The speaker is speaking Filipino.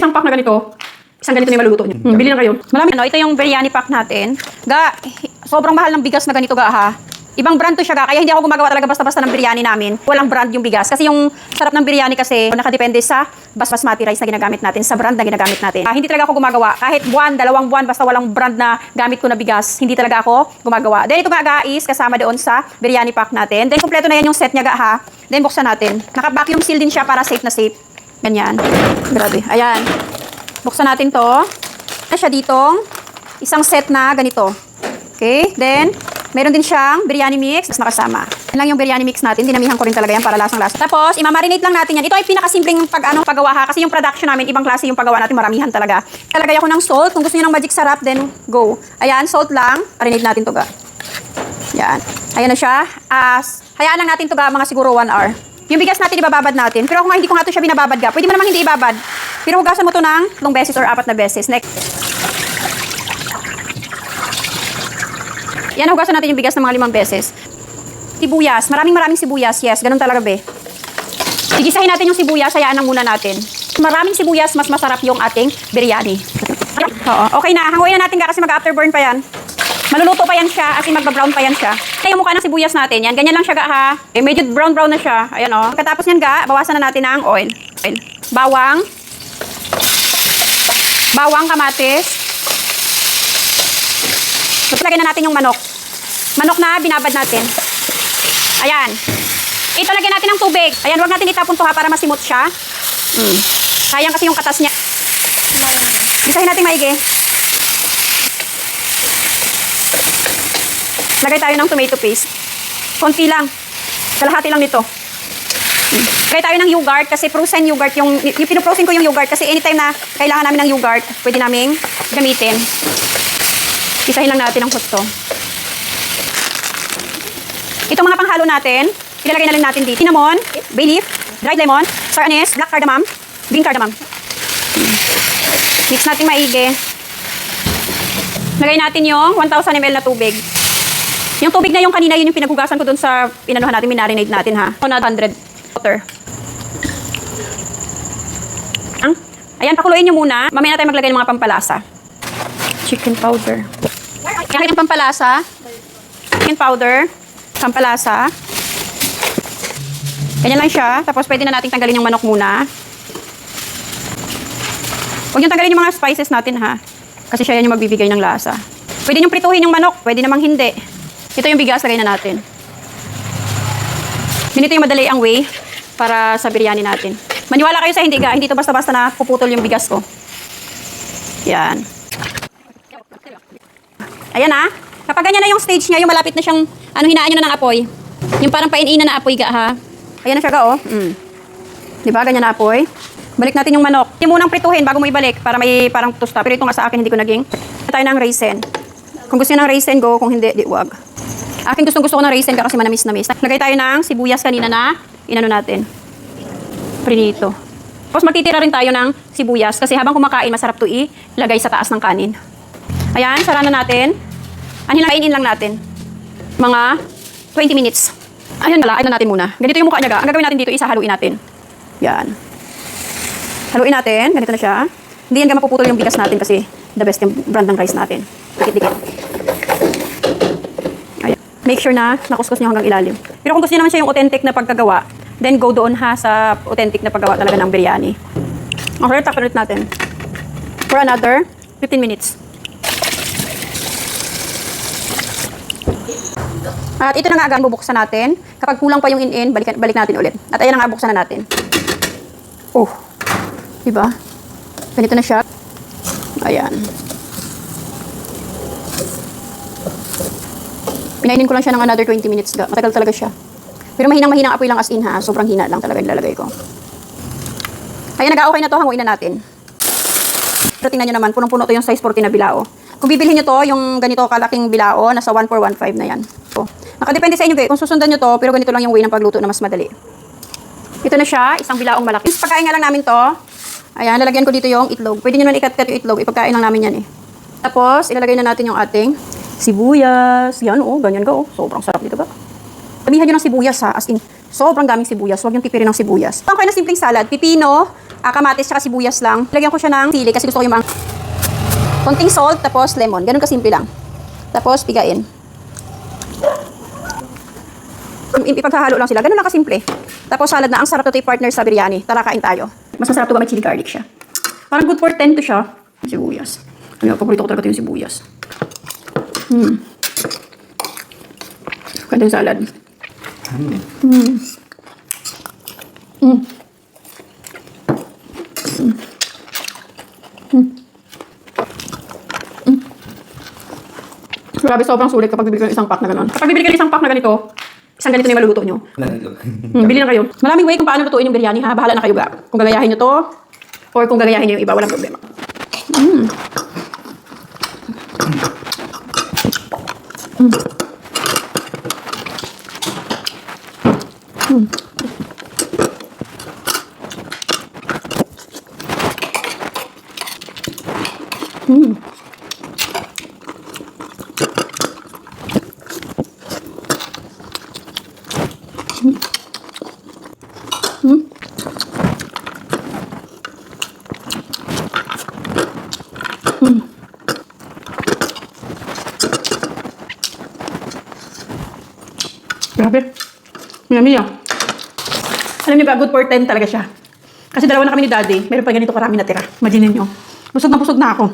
Isang pack na ganito. Isang ganito na yung maluluto niyo. Bili na kayo. Marami. Ito yung biryani pack natin. Sobrang mahal ng bigas na ganito ha. Ibang brand to siya kaya hindi ako gumagawa talaga basta-basta ng biryani namin. Walang brand yung bigas. Kasi yung sarap ng biryani kasi nakadepende sa basmati rice na ginagamit natin, sa brand na ginagamit natin. Hindi talaga ako gumagawa. Kahit buwan, 2 buwan, basta walang brand na gamit ko na bigas, hindi talaga ako gumagawa. Then ito nga guys, kasama doon sa biryani pack natin. Then kompleto na yan yung set niya ha. Then buksan natin. Naka-vacuum seal din siya para safe na safe. Ganyan. Grabe. Ayan. Buksan natin to. Ano siya ditong isang set na ganito. Okay? Then, meron din siyang biryani mix nakasama. Yan lang yung biryani mix natin. Dinamihan ko rin talaga yan para lasang-lasa. Tapos, imamarinate lang natin yan. Ito ay pinakasimpleng paggawa ha. Kasi yung production namin, ibang klase yung paggawa natin. Maramihan talaga. Talagay ako ng salt. Kung gusto niyo ng magic sarap, then go. Ayan, salt lang. Marinate natin to ga. Yan. Ayan na siya. Hayaan lang natin to ga mga siguro 1 hour. Yung bigas natin, ibababad natin. Pero kung hindi ko nga ito siya binababad ga, pwede mo namang hindi ibabad. Pero hugasan mo to ng 3 beses or 4 na beses. Next. Yan, hugasan natin yung bigas ng mga 5 beses. Sibuyas. Maraming sibuyas. Yes, ganun talaga be. Gigisahin natin yung sibuyas. Hayaan lang muna natin. Maraming sibuyas, mas masarap yung ating biryani. Oo, okay na. Hanguin na natin kasi mag-afterburn pa yan. Maluluto pa yan siya, as in magba-brown pa yan siya. Kaya yung mukha ng sibuyas natin, yan. Ganyan lang siya ha. Medyo brown-brown na siya. Ayan o. Pagkatapos yan bawasan na natin ang oil. Bawang. Bawang, kamatis. Tapos lagyan na natin yung manok. Manok na binabad natin. Ayan. Ito lagyan natin ng tubig. Ayan, huwag natin itapon to ha para masimot siya. Sayang kasi yung katas niya. Isahin natin maigi. Lagay tayo ng tomato paste. Konti lang. Kalahati lang nito. Lagay tayo ng yogurt kasi frozen yogurt yung pinoprosen ko yung yogurt kasi anytime na kailangan namin ng yogurt, pwede naming gamitin. Isahin lang natin ang husto. Itong mga panghalo natin, ilalagay na lang natin dito. Cinnamon, bay leaf, dried lemon, star anise, black cardamom, green cardamom. Mix natin maigi. Lagay natin yung 1,000 ml na tubig. Yung tubig na yung kanina, yun yung pinaghugasan ko dun sa inanuhan natin, minarinate natin ha. 100 water. Ayan, pakuluin nyo muna. Mamaya na tayo maglagay ng mga pampalasa. Chicken powder. Kahit yung pampalasa. Chicken powder. Pampalasa. Ganyan lang siya. Tapos pwede na natin tanggalin yung manok muna. Huwag yung tanggalin yung mga spices natin ha. Kasi siya yan yung magbibigay ng lasa. Pwede yung prituhin yung manok. Pwede namang hindi. Ito yung bigas, lagay na natin. Ganito yung madali ang way para sa biryani natin. Maniwala kayo sa hindi ga. Hindi ito basta-basta na puputol yung bigas ko. Yan. Ayan ha. Kapag ganyan na yung stage niya, yung malapit na siyang, hinaan nyo na ng apoy. Yung parang paininan na apoy ga ha. Ayan na siya ga oh. Diba? Ganyan na apoy. Balik natin yung manok. Hindi munang prituhin bago mo ibalik para may parang tusta. Pero ito nga sa akin, hindi ko naging. Tayo ng raisin. Kung gusto nyo ng raisin, go. Kung hindi, di wag. Akin gusto ko ng raisin kasi manamis-namis. Lagay tayo ng sibuyas kanina na inano natin. Prinito. Tapos magtitira rin tayo ng sibuyas kasi habang kumakain, masarap to ilagay sa taas ng kanin. Ayan, sara na natin. Kainin lang natin. Mga 20 minutes. Ayan pala, natin muna. Ganito yung mukha niya ga. Ang gagawin natin dito, haluin natin. Yan. Haluin natin. Ganito na siya. Hindi yan mapuputol yung bigas natin kasi the best yung brand ng rice natin. Dikit-dikit. Ayan. Make sure na nakuskus nyo hanggang ilalim. Pero kung gusto nyo naman siya yung authentic na pagkagawa, then go doon ha sa authentic na paggawa talaga ng biryani. Okay, takpan ulit natin. For another 15 minutes. At ito na nga agad bubuksan natin. Kapag kulang pa yung in-in, balik natin ulit. At ayan na nga, buksan na natin. Oh. Diba? Ganito na siya. Ayan. Pinainin ko lang siya ng another 20 minutes. Matagal talaga siya. Pero mahinang apoy lang as in ha. Sobrang hina lang talaga nilalagay ko. Ayan, nag-okay na to. Hanguin na natin. Pero tingnan nyo naman, punong-puno to yung size 40 na bilao. Kung bibilhin nyo to, yung ganito kalaking bilao, nasa 1,415 na yan. So, nakadepende sa inyo kung susundan nyo to, pero ganito lang yung way ng pagluto na mas madali. Ito na siya, isang bilaong malaki. Pagkain nga lang namin to. Ayan, lalagyan ko dito yung itlog. Pwede nyo naman ikat-kat yung itlog. Ipagkain lang namin yan eh. Tapos, ilalagay na natin yung ating sibuyas. Yan oh, ganyan ka oh. Sobrang sarap dito ba? Damihan nyo ng sibuyas ha. As in, sobrang daming sibuyas. Huwag yung tipirin ng sibuyas. Ito ang kayo na simpleng salad. Pipino, kamatis tsaka sibuyas lang. Lagyan ko siya ng sili kasi gusto ko yung mga konting salt tapos lemon. Ganun kasimple lang. Tapos pigain. Ipaghahalo lang sila. Ganun lang kasimple. Tapos salad na. Ang sarap to partner sa biryani. Tara, kain tayo. Mas masarap to ba may chili garlic siya. Parang good for 10 to siya. Sibuyas. Ano, paborito ko talaga ito yung sibuyas. Ganda yung salad. Grabe, sobrang sulit kapag bibili ka ng isang pack na gano'n. Kapag bibili ka ng isang pack na ganito, isang ganito na yung maluluto nyo. Bili na kayo. Maraming way kung paano lutuin yung biryani ha. Bahala na kayo ga. Kung gagayahin nyo to, or kung gagayahin nyo yung iba, walang problema. Grabe. Yummy ah. Alam niyo ba, good for 10 talaga siya. Kasi dalawa na kami ni Daddy. Meron pa ganito karami natira. Imagine niyo. Busog na ako.